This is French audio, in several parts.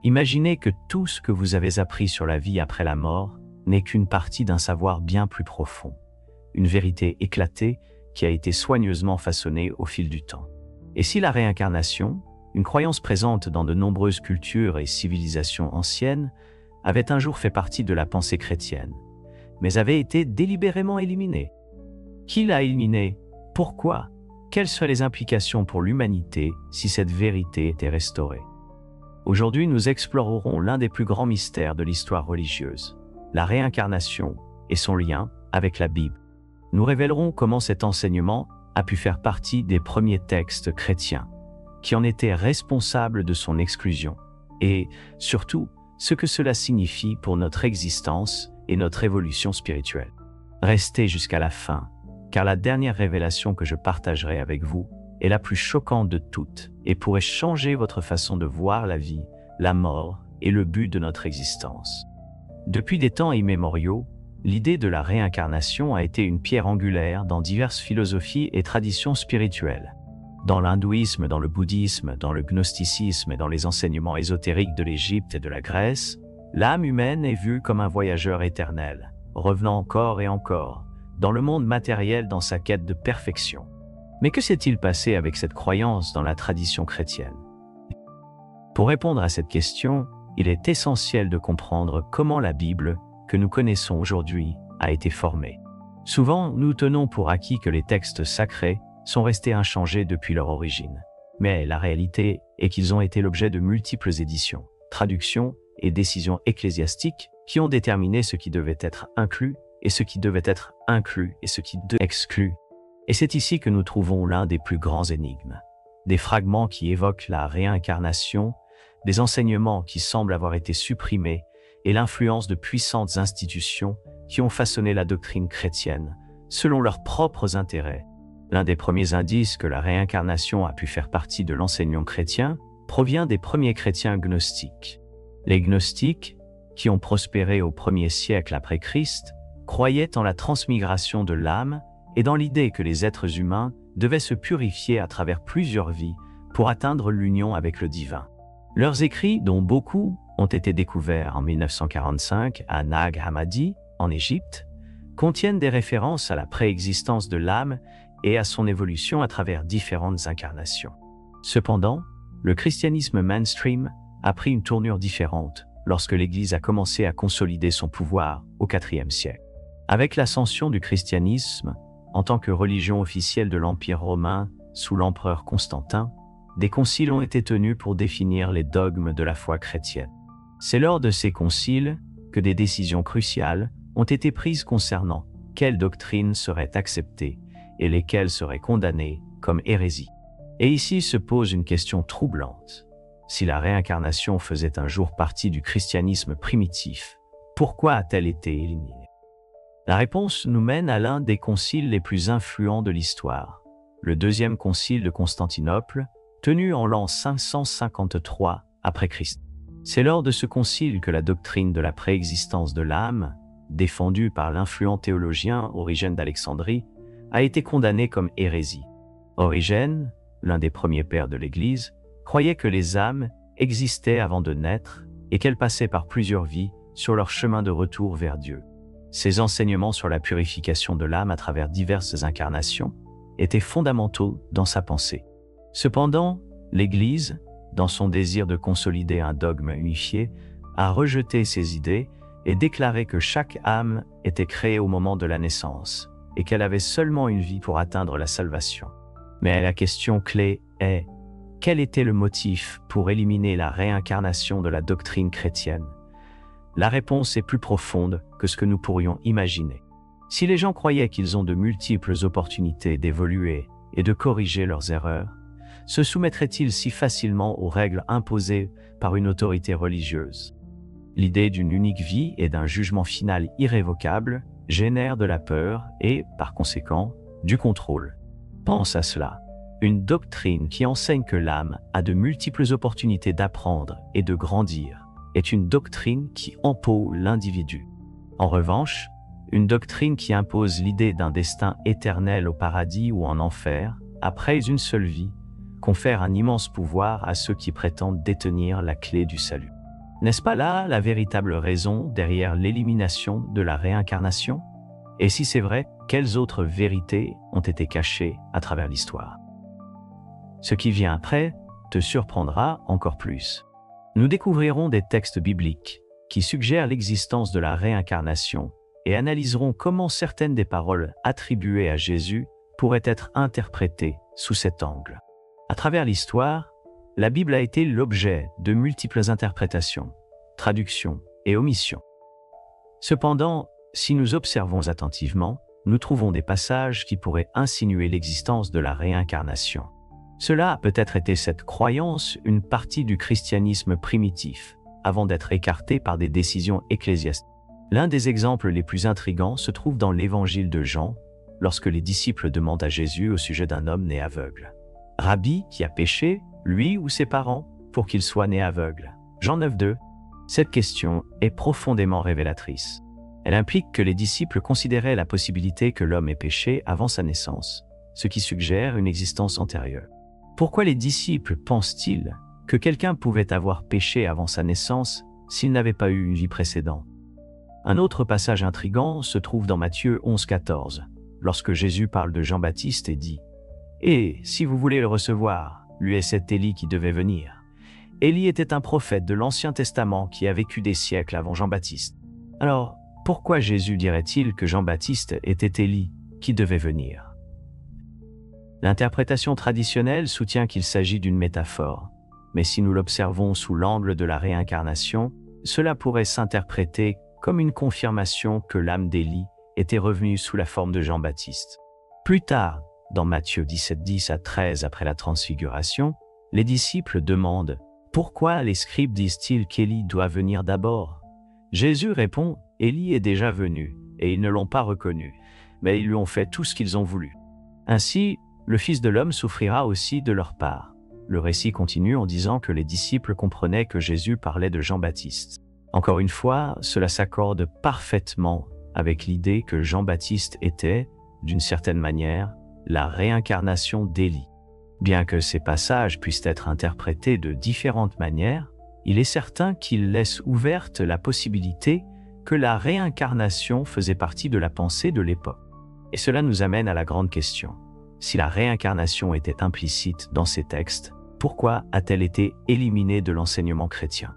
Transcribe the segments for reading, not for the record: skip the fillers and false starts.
Imaginez que tout ce que vous avez appris sur la vie après la mort n'est qu'une partie d'un savoir bien plus profond, une vérité éclatée qui a été soigneusement façonnée au fil du temps. Et si la réincarnation, une croyance présente dans de nombreuses cultures et civilisations anciennes, avait un jour fait partie de la pensée chrétienne, mais avait été délibérément éliminée? Qui l'a éliminée? Pourquoi? Quelles seraient les implications pour l'humanité si cette vérité était restaurée? Aujourd'hui, nous explorerons l'un des plus grands mystères de l'histoire religieuse, la réincarnation et son lien avec la Bible. Nous révélerons comment cet enseignement a pu faire partie des premiers textes chrétiens, qui en étaient responsables de son exclusion, et, surtout, ce que cela signifie pour notre existence et notre évolution spirituelle. Restez jusqu'à la fin, car la dernière révélation que je partagerai avec vous est la plus choquante de toutes et pourrait changer votre façon de voir la vie, la mort et le but de notre existence. Depuis des temps immémoriaux, l'idée de la réincarnation a été une pierre angulaire dans diverses philosophies et traditions spirituelles. Dans l'hindouisme, dans le bouddhisme, dans le gnosticisme et dans les enseignements ésotériques de l'Égypte et de la Grèce, l'âme humaine est vue comme un voyageur éternel, revenant encore et encore, dans le monde matériel dans sa quête de perfection. Mais que s'est-il passé avec cette croyance dans la tradition chrétienne? Pour répondre à cette question, il est essentiel de comprendre comment la Bible, que nous connaissons aujourd'hui, a été formée. Souvent, nous tenons pour acquis que les textes sacrés sont restés inchangés depuis leur origine. Mais la réalité est qu'ils ont été l'objet de multiples éditions, traductions et décisions ecclésiastiques qui ont déterminé ce qui devait être inclus et ce qui devait être inclus et ce qui devait être exclu. Et c'est ici que nous trouvons l'un des plus grands énigmes. Des fragments qui évoquent la réincarnation, des enseignements qui semblent avoir été supprimés et l'influence de puissantes institutions qui ont façonné la doctrine chrétienne selon leurs propres intérêts. L'un des premiers indices que la réincarnation a pu faire partie de l'enseignement chrétien provient des premiers chrétiens gnostiques. Les gnostiques, qui ont prospéré au 1er siècle après Christ, croyaient en la transmigration de l'âme et dans l'idée que les êtres humains devaient se purifier à travers plusieurs vies pour atteindre l'union avec le divin. Leurs écrits, dont beaucoup ont été découverts en 1945 à Nag Hammadi, en Égypte, contiennent des références à la préexistence de l'âme et à son évolution à travers différentes incarnations. Cependant, le christianisme mainstream a pris une tournure différente lorsque l'Église a commencé à consolider son pouvoir au IVe siècle. Avec l'ascension du christianisme, en tant que religion officielle de l'Empire romain sous l'empereur Constantin, des conciles ont été tenus pour définir les dogmes de la foi chrétienne. C'est lors de ces conciles que des décisions cruciales ont été prises concernant quelles doctrines seraient acceptées et lesquelles seraient condamnées comme hérésie. Et ici se pose une question troublante. Si la réincarnation faisait un jour partie du christianisme primitif, pourquoi a-t-elle été éliminée? La réponse nous mène à l'un des conciles les plus influents de l'histoire, le deuxième concile de Constantinople, tenu en l'an 553 après Christ. C'est lors de ce concile que la doctrine de la préexistence de l'âme, défendue par l'influent théologien Origène d'Alexandrie, a été condamnée comme hérésie. Origène, l'un des premiers pères de l'Église, croyait que les âmes existaient avant de naître et qu'elles passaient par plusieurs vies sur leur chemin de retour vers Dieu. Ces enseignements sur la purification de l'âme à travers diverses incarnations étaient fondamentaux dans sa pensée. Cependant, l'Église, dans son désir de consolider un dogme unifié, a rejeté ces idées et déclaré que chaque âme était créée au moment de la naissance et qu'elle avait seulement une vie pour atteindre la salvation. Mais la question clé est: quel était le motif pour éliminer la réincarnation de la doctrine chrétienne? La réponse est plus profonde que ce que nous pourrions imaginer. Si les gens croyaient qu'ils ont de multiples opportunités d'évoluer et de corriger leurs erreurs, se soumettraient-ils si facilement aux règles imposées par une autorité religieuse? L'idée d'une unique vie et d'un jugement final irrévocable génère de la peur et, par conséquent, du contrôle. Pense à cela. Une doctrine qui enseigne que l'âme a de multiples opportunités d'apprendre et de grandir est une doctrine qui empôle l'individu. En revanche, une doctrine qui impose l'idée d'un destin éternel au paradis ou en enfer, après une seule vie, confère un immense pouvoir à ceux qui prétendent détenir la clé du salut. N'est-ce pas là la véritable raison derrière l'élimination de la réincarnation? Et si c'est vrai, quelles autres vérités ont été cachées à travers l'histoire? Ce qui vient après te surprendra encore plus. Nous découvrirons des textes bibliques qui suggèrent l'existence de la réincarnation et analyserons comment certaines des paroles attribuées à Jésus pourraient être interprétées sous cet angle. À travers l'histoire, la Bible a été l'objet de multiples interprétations, traductions et omissions. Cependant, si nous observons attentivement, nous trouvons des passages qui pourraient insinuer l'existence de la réincarnation. Cela a peut-être été cette croyance une partie du christianisme primitif, avant d'être écartée par des décisions ecclésiastiques. L'un des exemples les plus intrigants se trouve dans l'évangile de Jean, lorsque les disciples demandent à Jésus au sujet d'un homme né aveugle. « Rabbi, qui a péché, lui ou ses parents, pour qu'il soit né aveugle ?» Jean 9,2. Cette question est profondément révélatrice. Elle implique que les disciples considéraient la possibilité que l'homme ait péché avant sa naissance, ce qui suggère une existence antérieure. Pourquoi les disciples pensent-ils que quelqu'un pouvait avoir péché avant sa naissance s'il n'avait pas eu une vie précédente? Un autre passage intrigant se trouve dans Matthieu 11,14, lorsque Jésus parle de Jean-Baptiste et dit « Et si vous voulez le recevoir, lui est cet Élie qui devait venir. Élie était un prophète de l'Ancien Testament qui a vécu des siècles avant Jean-Baptiste. Alors, pourquoi Jésus dirait-il que Jean-Baptiste était Élie qui devait venir ?» L'interprétation traditionnelle soutient qu'il s'agit d'une métaphore, mais si nous l'observons sous l'angle de la réincarnation, cela pourrait s'interpréter comme une confirmation que l'âme d'Élie était revenue sous la forme de Jean-Baptiste. Plus tard, dans Matthieu 17:10 à 13 après la transfiguration, les disciples demandent « Pourquoi les scribes disent-ils qu'Élie doit venir d'abord ?» Jésus répond « Élie est déjà venu, et ils ne l'ont pas reconnu, mais ils lui ont fait tout ce qu'ils ont voulu. Ainsi, le Fils de l'homme souffrira aussi de leur part. » Le récit continue en disant que les disciples comprenaient que Jésus parlait de Jean-Baptiste. Encore une fois, cela s'accorde parfaitement avec l'idée que Jean-Baptiste était, d'une certaine manière, la réincarnation d'Élie. Bien que ces passages puissent être interprétés de différentes manières, il est certain qu'ils laissent ouverte la possibilité que la réincarnation faisait partie de la pensée de l'époque. Et cela nous amène à la grande question. Si la réincarnation était implicite dans ces textes, pourquoi a-t-elle été éliminée de l'enseignement chrétien?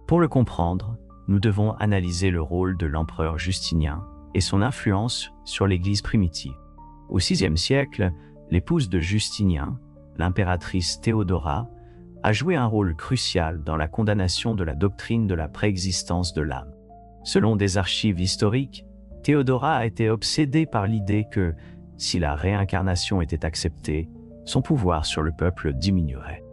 Pour le comprendre, nous devons analyser le rôle de l'empereur Justinien et son influence sur l'Église primitive. Au VIe siècle, l'épouse de Justinien, l'impératrice Théodora, a joué un rôle crucial dans la condamnation de la doctrine de la préexistence de l'âme. Selon des archives historiques, Théodora a été obsédée par l'idée que, si la réincarnation était acceptée, son pouvoir sur le peuple diminuerait.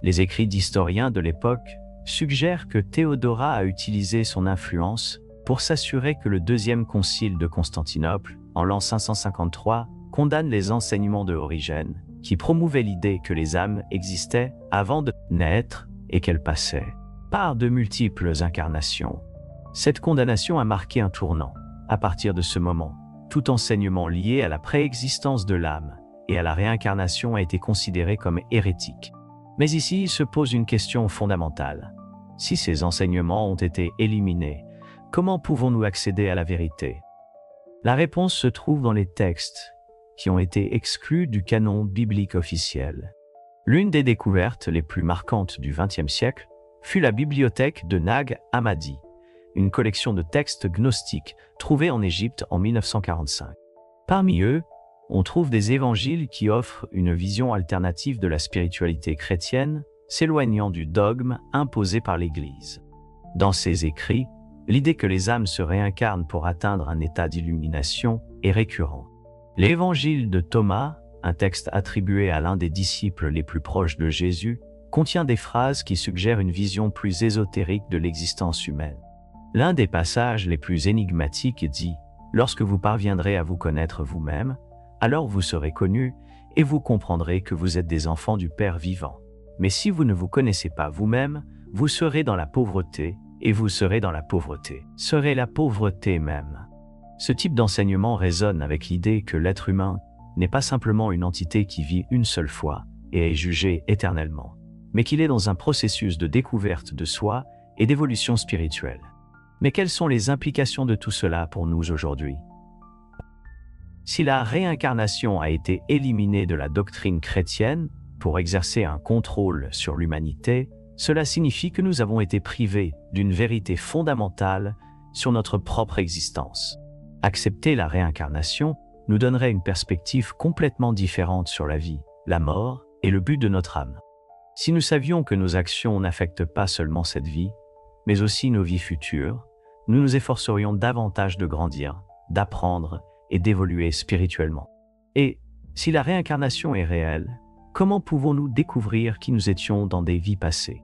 Les écrits d'historiens de l'époque suggèrent que Théodora a utilisé son influence pour s'assurer que le deuxième concile de Constantinople, en l'an 553, condamne les enseignements de Origène, qui promouvait l'idée que les âmes existaient avant de naître et qu'elles passaient par de multiples incarnations. Cette condamnation a marqué un tournant. À partir de ce moment, tout enseignement lié à la préexistence de l'âme et à la réincarnation a été considéré comme hérétique. Mais ici se pose une question fondamentale. Si ces enseignements ont été éliminés, comment pouvons-nous accéder à la vérité? La réponse se trouve dans les textes qui ont été exclus du canon biblique officiel. L'une des découvertes les plus marquantes du XXe siècle fut la bibliothèque de Nag Hammadi, une collection de textes gnostiques trouvés en Égypte en 1945. Parmi eux, on trouve des évangiles qui offrent une vision alternative de la spiritualité chrétienne, s'éloignant du dogme imposé par l'Église. Dans ces écrits, l'idée que les âmes se réincarnent pour atteindre un état d'illumination est récurrente. L'évangile de Thomas, un texte attribué à l'un des disciples les plus proches de Jésus, contient des phrases qui suggèrent une vision plus ésotérique de l'existence humaine. L'un des passages les plus énigmatiques dit « Lorsque vous parviendrez à vous connaître vous-même, alors vous serez connus et vous comprendrez que vous êtes des enfants du Père vivant. Mais si vous ne vous connaissez pas vous-même, vous serez dans la pauvreté et vous serez dans la pauvreté. Serez la pauvreté même. » Ce type d'enseignement résonne avec l'idée que l'être humain n'est pas simplement une entité qui vit une seule fois et est jugée éternellement, mais qu'il est dans un processus de découverte de soi et d'évolution spirituelle. Mais quelles sont les implications de tout cela pour nous aujourd'hui? Si la réincarnation a été éliminée de la doctrine chrétienne pour exercer un contrôle sur l'humanité, cela signifie que nous avons été privés d'une vérité fondamentale sur notre propre existence. Accepter la réincarnation nous donnerait une perspective complètement différente sur la vie, la mort et le but de notre âme. Si nous savions que nos actions n'affectent pas seulement cette vie, mais aussi nos vies futures, nous nous efforcerions davantage de grandir, d'apprendre et d'évoluer spirituellement. Et si la réincarnation est réelle, comment pouvons-nous découvrir qui nous étions dans des vies passées?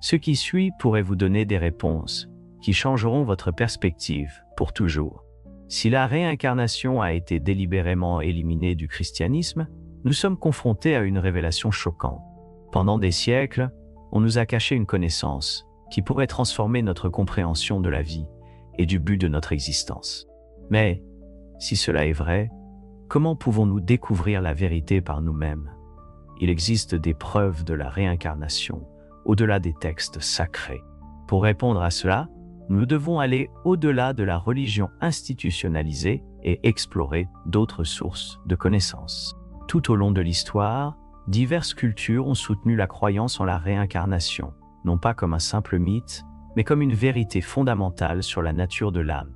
Ce qui suit pourrait vous donner des réponses qui changeront votre perspective pour toujours. Si la réincarnation a été délibérément éliminée du christianisme, nous sommes confrontés à une révélation choquante. Pendant des siècles, on nous a caché une connaissance qui pourrait transformer notre compréhension de la vie et du but de notre existence. Mais, si cela est vrai, comment pouvons-nous découvrir la vérité par nous-mêmes? Il existe des preuves de la réincarnation au-delà des textes sacrés. Pour répondre à cela, nous devons aller au-delà de la religion institutionnalisée et explorer d'autres sources de connaissances. Tout au long de l'histoire, diverses cultures ont soutenu la croyance en la réincarnation, non pas comme un simple mythe, mais comme une vérité fondamentale sur la nature de l'âme.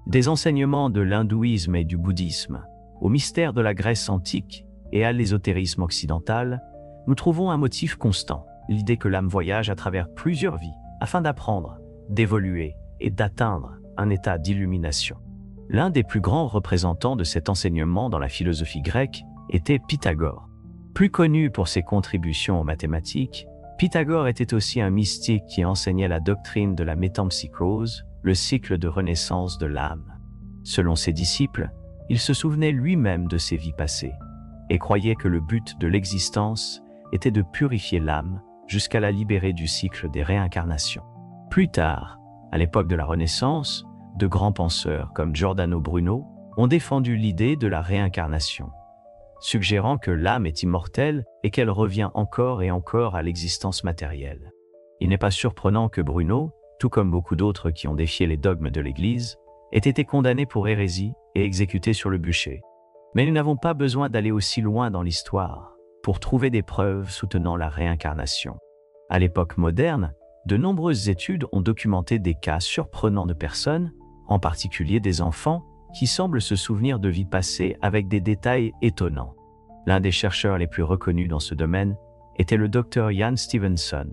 Des enseignements de l'hindouisme et du bouddhisme, au mystère de la Grèce antique et à l'ésotérisme occidental, nous trouvons un motif constant, l'idée que l'âme voyage à travers plusieurs vies afin d'apprendre, d'évoluer et d'atteindre un état d'illumination. L'un des plus grands représentants de cet enseignement dans la philosophie grecque était Pythagore. Plus connu pour ses contributions aux mathématiques, Pythagore était aussi un mystique qui enseignait la doctrine de la métempsychose, le cycle de renaissance de l'âme. Selon ses disciples, il se souvenait lui-même de ses vies passées et croyait que le but de l'existence était de purifier l'âme jusqu'à la libérer du cycle des réincarnations. Plus tard, à l'époque de la Renaissance, de grands penseurs comme Giordano Bruno ont défendu l'idée de la réincarnation, suggérant que l'âme est immortelle et qu'elle revient encore et encore à l'existence matérielle. Il n'est pas surprenant que Bruno, tout comme beaucoup d'autres qui ont défié les dogmes de l'Église, ait été condamné pour hérésie et exécuté sur le bûcher. Mais nous n'avons pas besoin d'aller aussi loin dans l'histoire pour trouver des preuves soutenant la réincarnation. À l'époque moderne, de nombreuses études ont documenté des cas surprenants de personnes, en particulier des enfants, qui semblent se souvenir de vies passées avec des détails étonnants. L'un des chercheurs les plus reconnus dans ce domaine était le Dr Ian Stevenson,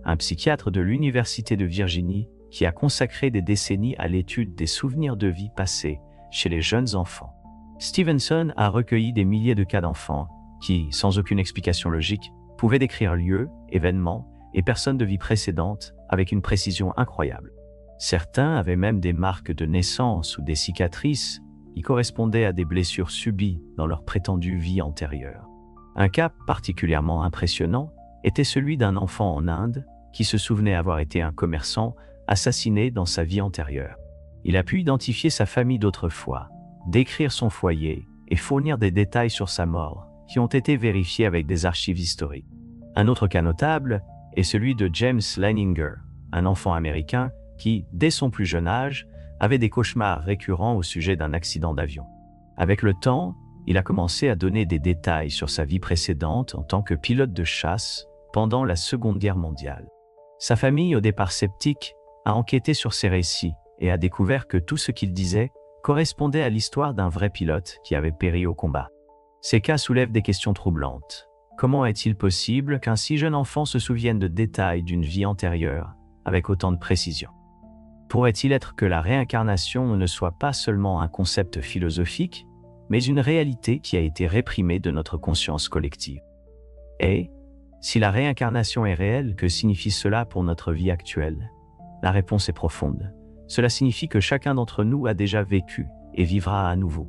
un psychiatre de l'Université de Virginie qui a consacré des décennies à l'étude des souvenirs de vie passées chez les jeunes enfants. Stevenson a recueilli des milliers de cas d'enfants qui, sans aucune explication logique, pouvaient décrire lieux, événements et personnes de vie précédentes avec une précision incroyable. Certains avaient même des marques de naissance ou des cicatrices qui correspondaient à des blessures subies dans leur prétendue vie antérieure. Un cas particulièrement impressionnant était celui d'un enfant en Inde qui se souvenait avoir été un commerçant assassiné dans sa vie antérieure. Il a pu identifier sa famille d'autrefois, décrire son foyer et fournir des détails sur sa mort qui ont été vérifiés avec des archives historiques. Un autre cas notable est celui de James Leininger, un enfant américain qui, dès son plus jeune âge, avait des cauchemars récurrents au sujet d'un accident d'avion. Avec le temps, il a commencé à donner des détails sur sa vie précédente en tant que pilote de chasse pendant la Seconde Guerre mondiale. Sa famille, au départ sceptique, a enquêté sur ses récits et a découvert que tout ce qu'il disait correspondait à l'histoire d'un vrai pilote qui avait péri au combat. Ces cas soulèvent des questions troublantes. Comment est-il possible qu'un si jeune enfant se souvienne de détails d'une vie antérieure avec autant de précision? Pourrait-il être que la réincarnation ne soit pas seulement un concept philosophique, mais une réalité qui a été réprimée de notre conscience collective? Et, si la réincarnation est réelle, que signifie cela pour notre vie actuelle? La réponse est profonde. Cela signifie que chacun d'entre nous a déjà vécu et vivra à nouveau.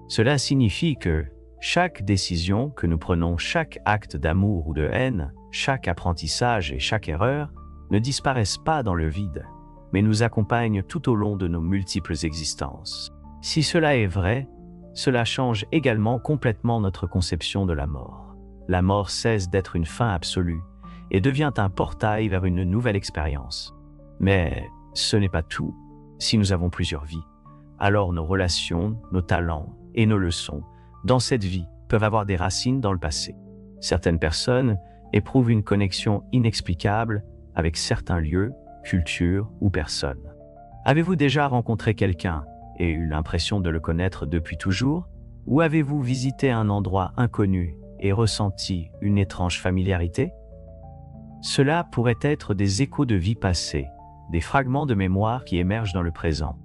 Cela signifie que chaque décision que nous prenons, chaque acte d'amour ou de haine, chaque apprentissage et chaque erreur ne disparaissent pas dans le vide, mais nous accompagnent tout au long de nos multiples existences. Si cela est vrai, cela change également complètement notre conception de la mort. La mort cesse d'être une fin absolue et devient un portail vers une nouvelle expérience. Mais ce n'est pas tout. Si nous avons plusieurs vies, alors nos relations, nos talents et nos leçons dans cette vie peuvent avoir des racines dans le passé. Certaines personnes éprouvent une connexion inexplicable avec certains lieux, cultures ou personnes. Avez-vous déjà rencontré quelqu'un et eu l'impression de le connaître depuis toujours? Ou avez-vous visité un endroit inconnu et ressenti une étrange familiarité? Cela pourrait être des échos de vie passée, des fragments de mémoire qui émergent dans le présent.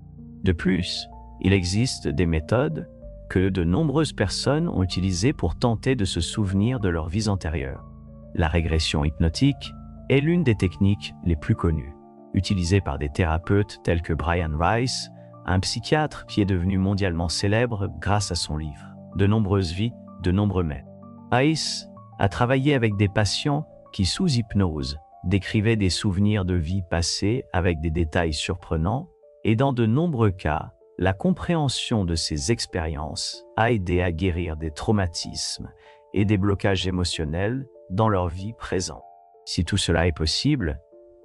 De plus, il existe des méthodes que de nombreuses personnes ont utilisées pour tenter de se souvenir de leurs vies antérieures. La régression hypnotique est l'une des techniques les plus connues, utilisée par des thérapeutes tels que Brian Weiss, un psychiatre qui est devenu mondialement célèbre grâce à son livre « De nombreuses vies, de nombreux maîtres ». Weiss a travaillé avec des patients qui, sous hypnose, décrivaient des souvenirs de vie passée avec des détails surprenants, et dans de nombreux cas, la compréhension de ces expériences a aidé à guérir des traumatismes et des blocages émotionnels dans leur vie présente. Si tout cela est possible,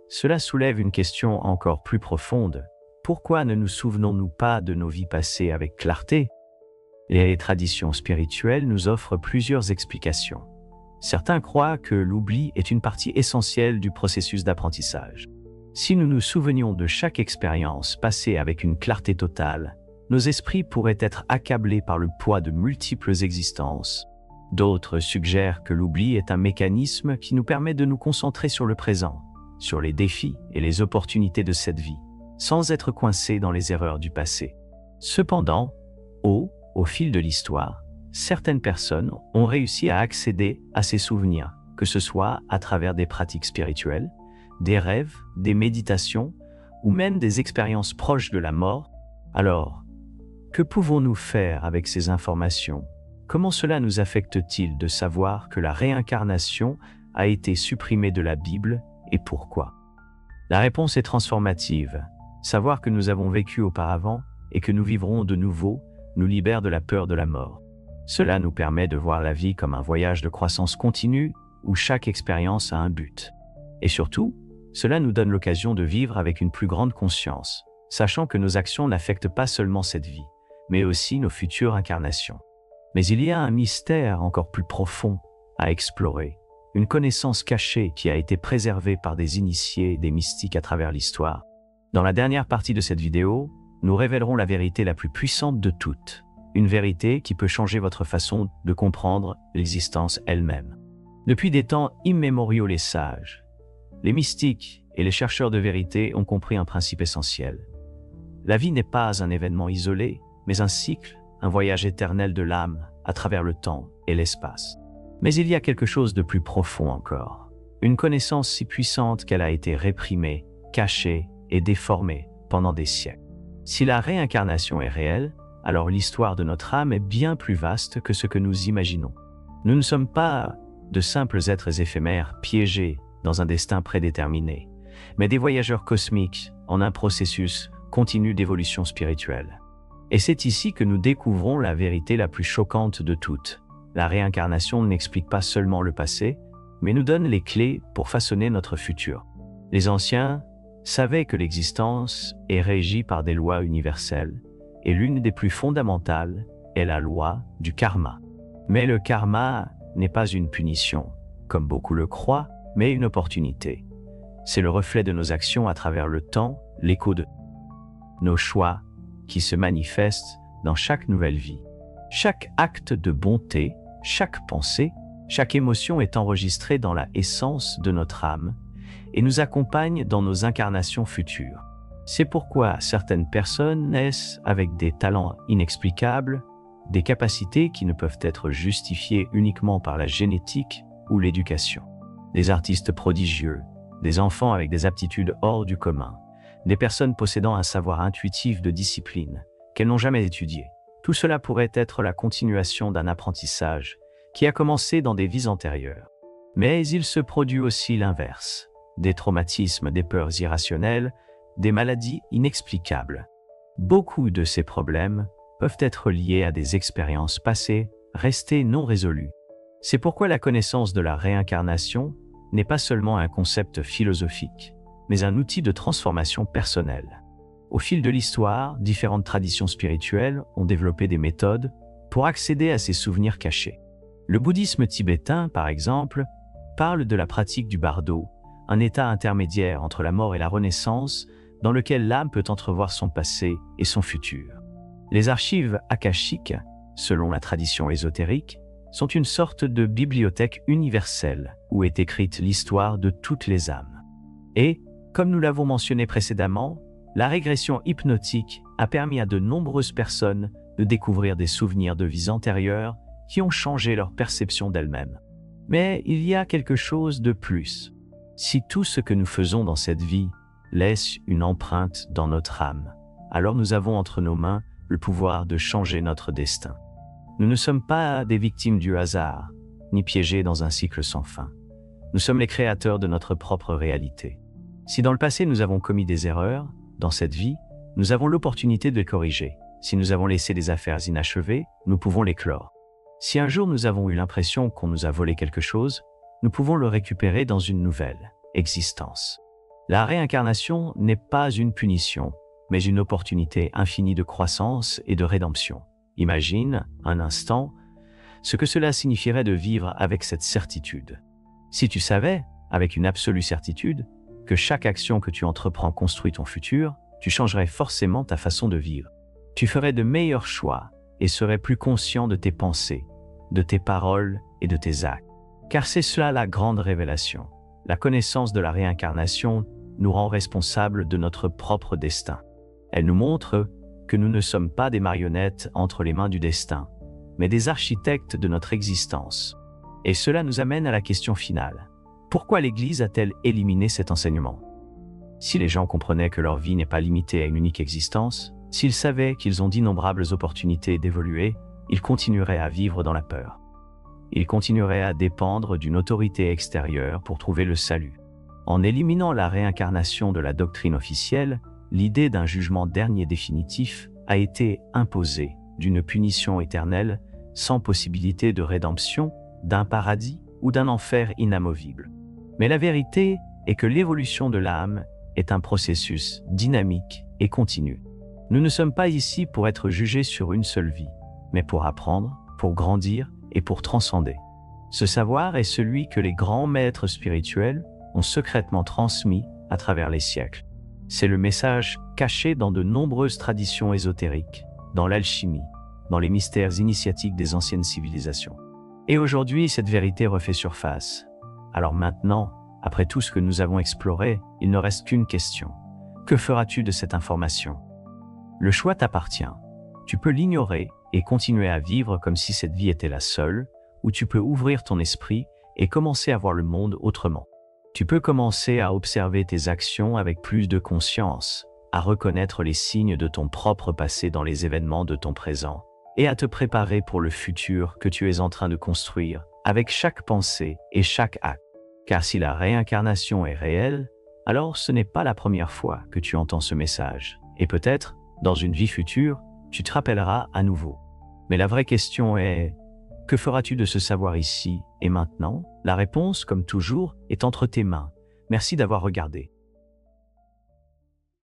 cela soulève une question encore plus profonde. Pourquoi ne nous souvenons-nous pas de nos vies passées avec clarté? Les traditions spirituelles nous offrent plusieurs explications. Certains croient que l'oubli est une partie essentielle du processus d'apprentissage. Si nous nous souvenions de chaque expérience passée avec une clarté totale, nos esprits pourraient être accablés par le poids de multiples existences. D'autres suggèrent que l'oubli est un mécanisme qui nous permet de nous concentrer sur le présent, sur les défis et les opportunités de cette vie, sans être coincés dans les erreurs du passé. Cependant, au fil de l'histoire, certaines personnes ont réussi à accéder à ces souvenirs, que ce soit à travers des pratiques spirituelles, des rêves, des méditations ou même des expériences proches de la mort. Alors, que pouvons-nous faire avec ces informations? Comment cela nous affecte-t-il de savoir que la réincarnation a été supprimée de la Bible et pourquoi? La réponse est transformative. Savoir que nous avons vécu auparavant et que nous vivrons de nouveau nous libère de la peur de la mort. Cela nous permet de voir la vie comme un voyage de croissance continue où chaque expérience a un but. Et surtout, cela nous donne l'occasion de vivre avec une plus grande conscience, sachant que nos actions n'affectent pas seulement cette vie, mais aussi nos futures incarnations. Mais il y a un mystère encore plus profond à explorer, une connaissance cachée qui a été préservée par des initiés et des mystiques à travers l'histoire. Dans la dernière partie de cette vidéo, nous révélerons la vérité la plus puissante de toutes, une vérité qui peut changer votre façon de comprendre l'existence elle-même. Depuis des temps immémoriaux, les sages, les mystiques et les chercheurs de vérité ont compris un principe essentiel. La vie n'est pas un événement isolé, mais un cycle, un voyage éternel de l'âme à travers le temps et l'espace. Mais il y a quelque chose de plus profond encore, une connaissance si puissante qu'elle a été réprimée, cachée et déformée pendant des siècles. Si la réincarnation est réelle, alors l'histoire de notre âme est bien plus vaste que ce que nous imaginons. Nous ne sommes pas de simples êtres éphémères piégés dans un destin prédéterminé, mais des voyageurs cosmiques en un processus continu d'évolution spirituelle. Et c'est ici que nous découvrons la vérité la plus choquante de toutes. La réincarnation n'explique pas seulement le passé, mais nous donne les clés pour façonner notre futur. Les anciens savaient que l'existence est régie par des lois universelles, et l'une des plus fondamentales est la loi du karma. Mais le karma n'est pas une punition, comme beaucoup le croient, mais une opportunité. C'est le reflet de nos actions à travers le temps, l'écho de nos choix qui se manifestent dans chaque nouvelle vie. Chaque acte de bonté, chaque pensée, chaque émotion est enregistrée dans la essence de notre âme et nous accompagne dans nos incarnations futures. C'est pourquoi certaines personnes naissent avec des talents inexplicables, des capacités qui ne peuvent être justifiées uniquement par la génétique ou l'éducation. Des artistes prodigieux, des enfants avec des aptitudes hors du commun, des personnes possédant un savoir intuitif de discipline qu'elles n'ont jamais étudié. Tout cela pourrait être la continuation d'un apprentissage qui a commencé dans des vies antérieures. Mais il se produit aussi l'inverse, des traumatismes, des peurs irrationnelles, des maladies inexplicables. Beaucoup de ces problèmes peuvent être liés à des expériences passées restées non résolues. C'est pourquoi la connaissance de la réincarnation n'est pas seulement un concept philosophique, mais un outil de transformation personnelle. Au fil de l'histoire, différentes traditions spirituelles ont développé des méthodes pour accéder à ces souvenirs cachés. Le bouddhisme tibétain, par exemple, parle de la pratique du bardo, un état intermédiaire entre la mort et la renaissance, dans lequel l'âme peut entrevoir son passé et son futur. Les archives akashiques, selon la tradition ésotérique, sont une sorte de bibliothèque universelle où est écrite l'histoire de toutes les âmes. Et, comme nous l'avons mentionné précédemment, la régression hypnotique a permis à de nombreuses personnes de découvrir des souvenirs de vies antérieures qui ont changé leur perception d'elles-mêmes. Mais il y a quelque chose de plus. Si tout ce que nous faisons dans cette vie laisse une empreinte dans notre âme, alors nous avons entre nos mains le pouvoir de changer notre destin. Nous ne sommes pas des victimes du hasard, ni piégés dans un cycle sans fin. Nous sommes les créateurs de notre propre réalité. Si dans le passé nous avons commis des erreurs, dans cette vie, nous avons l'opportunité de les corriger. Si nous avons laissé des affaires inachevées, nous pouvons les clore. Si un jour nous avons eu l'impression qu'on nous a volé quelque chose, nous pouvons le récupérer dans une nouvelle existence. La réincarnation n'est pas une punition, mais une opportunité infinie de croissance et de rédemption. Imagine, un instant, ce que cela signifierait de vivre avec cette certitude. Si tu savais, avec une absolue certitude, que chaque action que tu entreprends construit ton futur, tu changerais forcément ta façon de vivre. Tu ferais de meilleurs choix et serais plus conscient de tes pensées, de tes paroles et de tes actes. Car c'est cela la grande révélation. La connaissance de la réincarnation nous rend responsables de notre propre destin. Elle nous montre que nous ne sommes pas des marionnettes entre les mains du destin, mais des architectes de notre existence. Et cela nous amène à la question finale. Pourquoi l'Église a-t-elle éliminé cet enseignement? Si les gens comprenaient que leur vie n'est pas limitée à une unique existence, s'ils savaient qu'ils ont d'innombrables opportunités d'évoluer, ils continueraient à vivre dans la peur. Ils continueraient à dépendre d'une autorité extérieure pour trouver le salut. En éliminant la réincarnation de la doctrine officielle, l'idée d'un jugement dernier définitif a été imposée, d'une punition éternelle, sans possibilité de rédemption, d'un paradis ou d'un enfer inamovible. Mais la vérité est que l'évolution de l'âme est un processus dynamique et continu. Nous ne sommes pas ici pour être jugés sur une seule vie, mais pour apprendre, pour grandir et pour transcender. Ce savoir est celui que les grands maîtres spirituels ont secrètement transmis à travers les siècles. C'est le message caché dans de nombreuses traditions ésotériques, dans l'alchimie, dans les mystères initiatiques des anciennes civilisations. Et aujourd'hui, cette vérité refait surface. Alors maintenant, après tout ce que nous avons exploré, il ne reste qu'une question. Que feras-tu de cette information? Le choix t'appartient. Tu peux l'ignorer et continuer à vivre comme si cette vie était la seule, ou tu peux ouvrir ton esprit et commencer à voir le monde autrement. Tu peux commencer à observer tes actions avec plus de conscience, à reconnaître les signes de ton propre passé dans les événements de ton présent, et à te préparer pour le futur que tu es en train de construire avec chaque pensée et chaque acte. Car si la réincarnation est réelle, alors ce n'est pas la première fois que tu entends ce message. Et peut-être, dans une vie future, tu te rappelleras à nouveau. Mais la vraie question est, que feras-tu de ce savoir ici et maintenant? La réponse, comme toujours, est entre tes mains. Merci d'avoir regardé.